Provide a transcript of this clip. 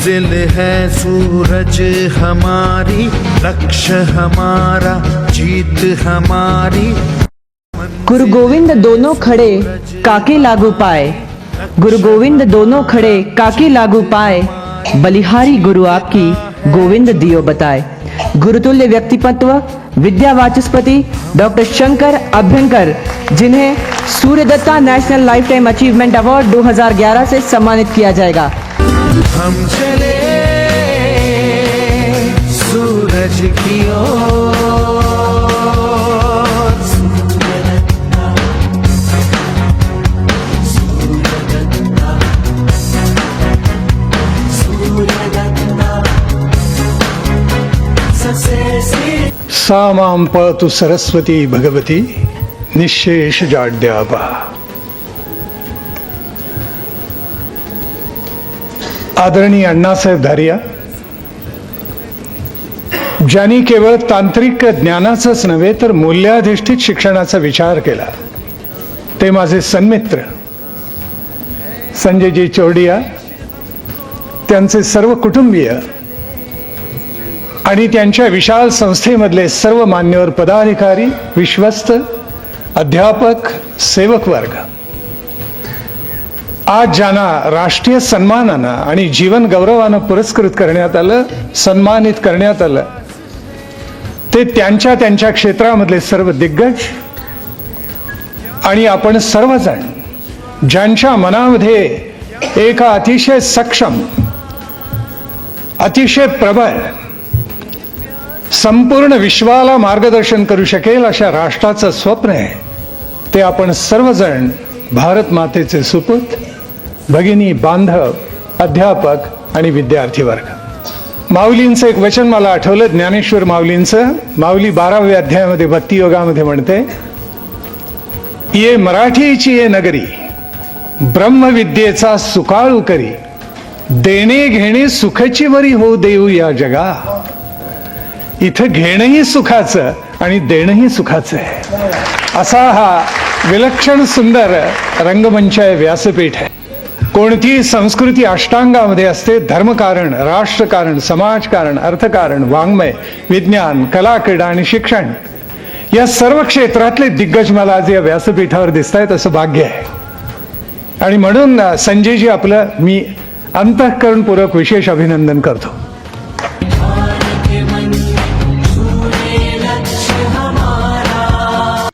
मंजिल है सूरज हमारी, लक्ष्य हमारा, जीत हमारी। गुरु गोविंद दोनों खड़े काके लागू पाए, गुरु गोविंद दोनों खड़े काके लागू पाए, बलिहारी गुरु आपकी गोविंद दियो बताए। गुरुतुल्य व्यक्तित्व विद्या वाचस्पति डॉक्टर शंकर अभ्यंकर, जिन्हें Suryadatta national life time achievement award 2011 से सम्मानित किया जाएगा। हम चले सूरज की ओर, सा मां पातु सरस्वती भगवती निःशेष जाड्यापा। आदरणीय अण्णासाहेब धारिया, ज्यांनी केवळ तांत्रिक ज्ञानाचाच नव्हे तर मूल्याधिष्ठित शिक्षणाचा विचार केला, ते माझे सन्मित्र संजयजी चौडिया, त्यांचे सर्व कुटुंबीय आणि त्यांच्या विशाल संस्थेमधले सर्व मान्यवर पदाधिकारी, विश्वस्त, अध्यापक, सेवक वर्ग, आज ज्यांना राष्ट्रीय सन्मानानं आणि जीवन गौरवानं पुरस्कृत करण्यात आलं, सन्मानित करण्यात आलं, ते त्यांच्या त्यांच्या क्षेत्रामधले सर्व दिग्गज आणि आपण सर्वजण ज्यांच्या मनामध्ये एका अतिशय सक्षम, अतिशय प्रबळ, संपूर्ण विश्वाला मार्गदर्शन करू शकेल अशा राष्ट्राचं स्वप्न आहे, ते आपण सर्वजण भारत मातेचे सुपूत, भगिनी, बांधव, अध्यापक आणि विद्यार्थी वर्ग। माऊलींचं एक वचन मला आठवलं, ज्ञानेश्वर माऊलींचं। माऊली 12व्या अध्यायामध्ये भक्ती योगामध्ये म्हणते, ये मराठीची ये नगरी, ब्रह्मविद्येचा सुकाळू करी, देणे घेणे सुखची वरी हो देऊ या जगा। इथं घेणंही सुखाचं आणि देणंही सुखाचं आहे, असा हा विलक्षण सुंदर रंगमंच आहे, व्यासपीठ आहे। कोणतीही संस्कृती अष्टांगामध्ये असते, धर्मकारण, राष्ट्रकारण, समाजकारण, अर्थकारण, वाङ्मय, विज्ञान, कला, क्रीडा आणि शिक्षण, या सर्व क्षेत्रातले दिग्गज मला आज या व्यासपीठावर दिसत आहेत, असं भाग्य आहे। आणि म्हणून संजयजी, आपलं मी अंतःकरणपूर्वक विशेष अभिनंदन करतो।